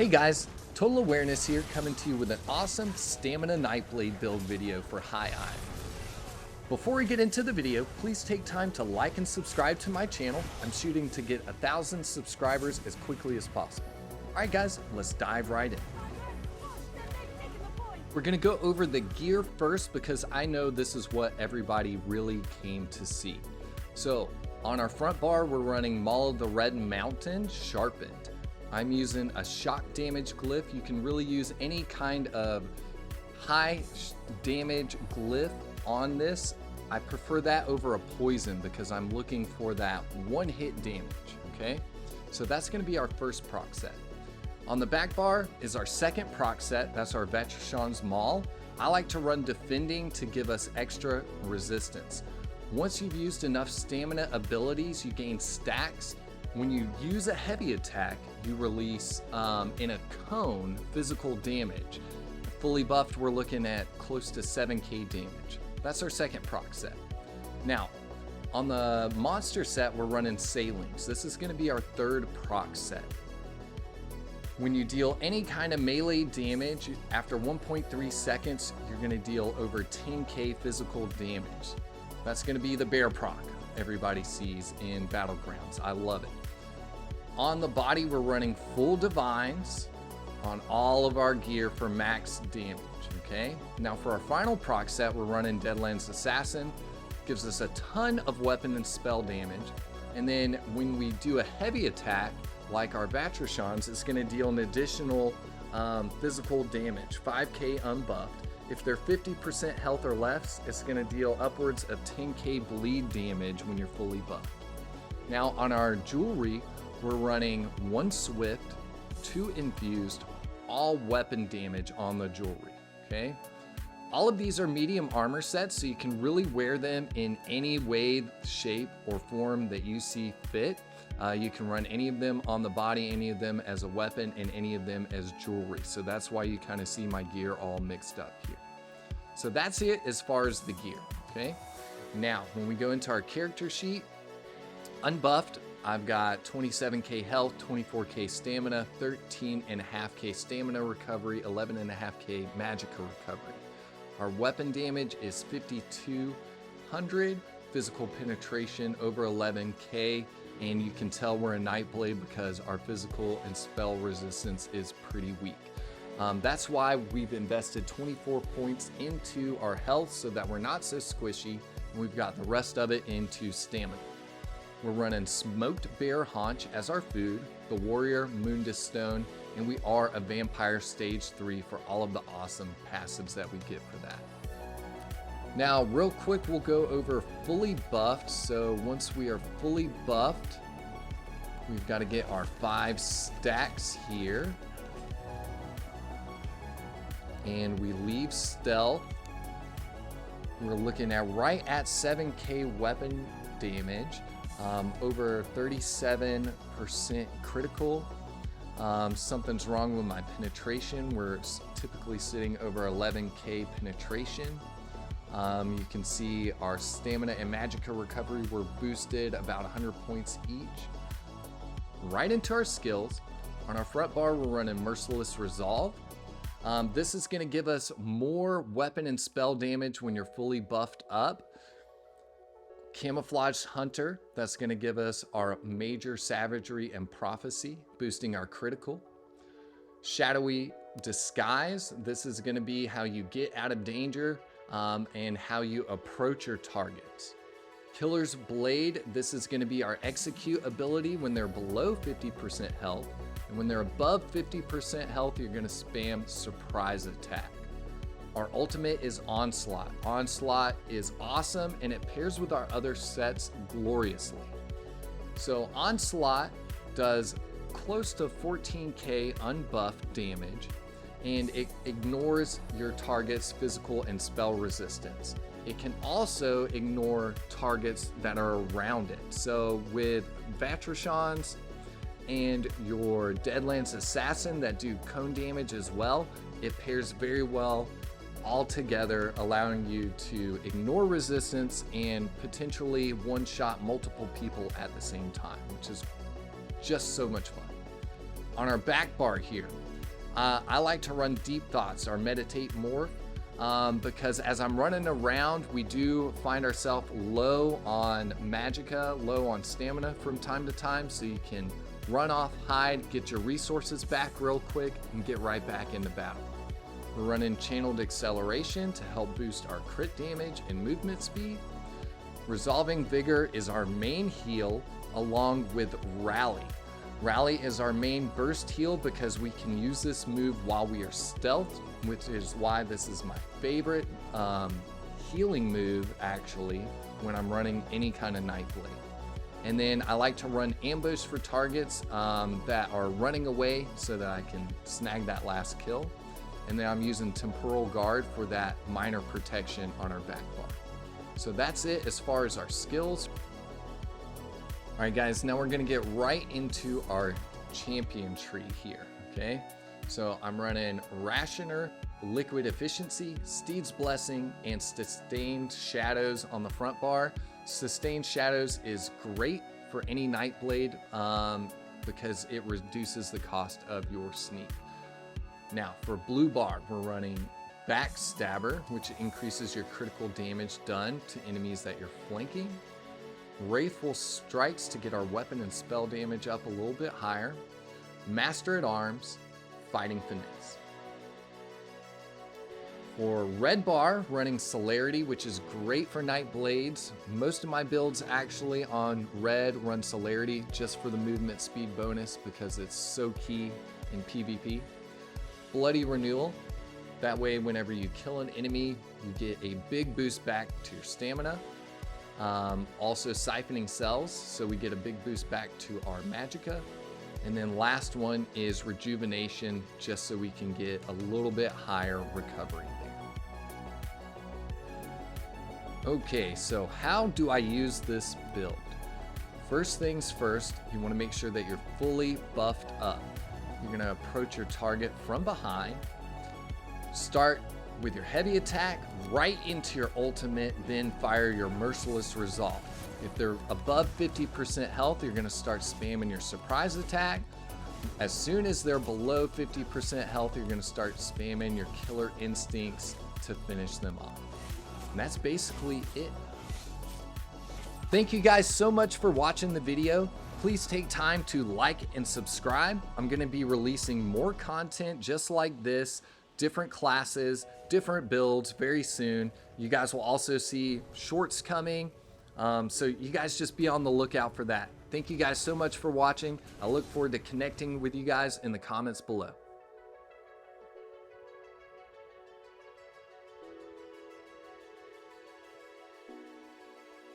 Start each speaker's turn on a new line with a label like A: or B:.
A: Hey guys, Total Awareness here, coming to you with an awesome Stamina Nightblade build video for High Eye. Before we get into the video, please take time to like and subscribe to my channel. I'm shooting to get 1,000 subscribers as quickly as possible. Alright guys, let's dive right in. We're going to go over the gear first because I know this is what everybody really came to see. So, on our front bar, we're running Maul of the Red Mountain Sharpened. I'm using a shock damage glyph. You can really use any kind of high damage glyph on this. I prefer that over a poison because I'm looking for that one hit damage, okay? So that's gonna be our first proc set. On the back bar is our second proc set. That's our Vetrashan's Maul. I like to run defending to give us extra resistance. Once you've used enough stamina abilities, you gain stacks. When you use a heavy attack, you release in a cone physical damage. Fully buffed, we're looking at close to 7k damage. That's our second proc set. Now, on the monster set, we're running Sailings. This is going to be our third proc set. When you deal any kind of melee damage, after 1.3 seconds, you're going to deal over 10k physical damage. That's going to be the bear proc everybody sees in Battlegrounds. I love it. On the body, we're running full divines on all of our gear for max damage, okay? Now for our final proc set, we're running Deadlands Assassin. Gives us a ton of weapon and spell damage. And then when we do a heavy attack, like our Vetrashan's, it's gonna deal an additional physical damage, 5k unbuffed. If they're 50% health or less, it's gonna deal upwards of 10k bleed damage when you're fully buffed. Now on our jewelry, we're running 1 swift, 2 infused, all weapon damage on the jewelry, okay? All of these are medium armor sets, so you can really wear them in any way, shape, or form that you see fit. You can run any of them on the body, any of them as a weapon, and any of them as jewelry. So that's why you kind of see my gear all mixed up here. So that's it as far as the gear, okay? Now, when we go into our character sheet, unbuffed, I've got 27k health, 24k stamina, 13.5k stamina recovery, 11.5k magicka recovery. Our weapon damage is 5200, physical penetration over 11k, and you can tell we're a Nightblade because our physical and spell resistance is pretty weak. That's why we've invested 24 points into our health so that we're not so squishy, and we've got the rest of it into stamina. We're running Smoked Bear Haunch as our food, the Warrior Mundus Stone, and we are a Vampire Stage 3 for all of the awesome passives that we get for that. Now, real quick, we'll go over fully buffed. So once we are fully buffed, we've got to get our 5 stacks here. And we leave stealth. We're looking at right at 7k weapon damage. Over 37% critical. Something's wrong with my penetration. We're typically sitting over 11k penetration. You can see our stamina and magicka recovery were boosted about 100 points each. Right into our skills. On our front bar, we're running Merciless Resolve. This is going to give us more weapon and spell damage when you're fully buffed up. Camouflaged Hunter, that's going to give us our major savagery and prophecy, boosting our critical. Shadowy Disguise, this is going to be how you get out of danger and how you approach your targets. Killer's Blade, this is going to be our execute ability when they're below 50% health, and when they're above 50% health, you're going to spam surprise attack. Our ultimate is Onslaught. Onslaught is awesome and it pairs with our other sets gloriously. So Onslaught does close to 14k unbuffed damage and it ignores your target's physical and spell resistance. It can also ignore targets that are around it. So with Vetrashan's and your Deadlands Assassin that do cone damage as well, it pairs very well all together, allowing you to ignore resistance and potentially one-shot multiple people at the same time, which is just so much fun. On our back bar here, I like to run Deep Thoughts or Meditate more because as I'm running around, we do find ourselves low on magicka, low on stamina from time to time, so you can run off, hide, get your resources back real quick, and get right back into battle. We're running Channeled Acceleration to help boost our crit damage and movement speed. Resolving Vigor is our main heal, along with Rally. Rally is our main burst heal because we can use this move while we are stealthed, which is why this is my favorite healing move actually when I'm running any kind of Nightblade. And then I like to run Ambush for targets that are running away so that I can snag that last kill. And then I'm using Temporal Guard for that minor protection on our back bar. So that's it as far as our skills. All right, guys, now we're gonna get right into our champion tree here, okay? So I'm running Rationer, Liquid Efficiency, Steed's Blessing, and Sustained Shadows on the front bar. Sustained Shadows is great for any Nightblade because it reduces the cost of your sneak. Now for blue bar, we're running Backstabber, which increases your critical damage done to enemies that you're flanking. Wrathful Strikes to get our weapon and spell damage up a little bit higher. Master at Arms, Fighting Finesse. For red bar, running Celerity, which is great for Nightblades. Most of my builds actually on red run Celerity just for the movement speed bonus because it's so key in PvP. Bloody Renewal. That way, whenever you kill an enemy, you get a big boost back to your stamina. Also Siphoning Cells, so we get a big boost back to our magicka. And then last one is Rejuvenation, just so we can get a little bit higher recovery there. Okay, so how do I use this build? First things first, you want to make sure that you're fully buffed up. You're going to approach your target from behind. Start with your heavy attack right into your ultimate, then fire your Merciless Resolve. If they're above 50% health, you're going to start spamming your surprise attack. As soon as they're below 50% health, you're going to start spamming your Killer Instincts to finish them off. And that's basically it. Thank you guys so much for watching the video. Please take time to like and subscribe. I'm going to be releasing more content just like this, different classes, different builds very soon. You guys will also see shorts coming. So you guys just be on the lookout for that. Thank you guys so much for watching. I look forward to connecting with you guys in the comments below.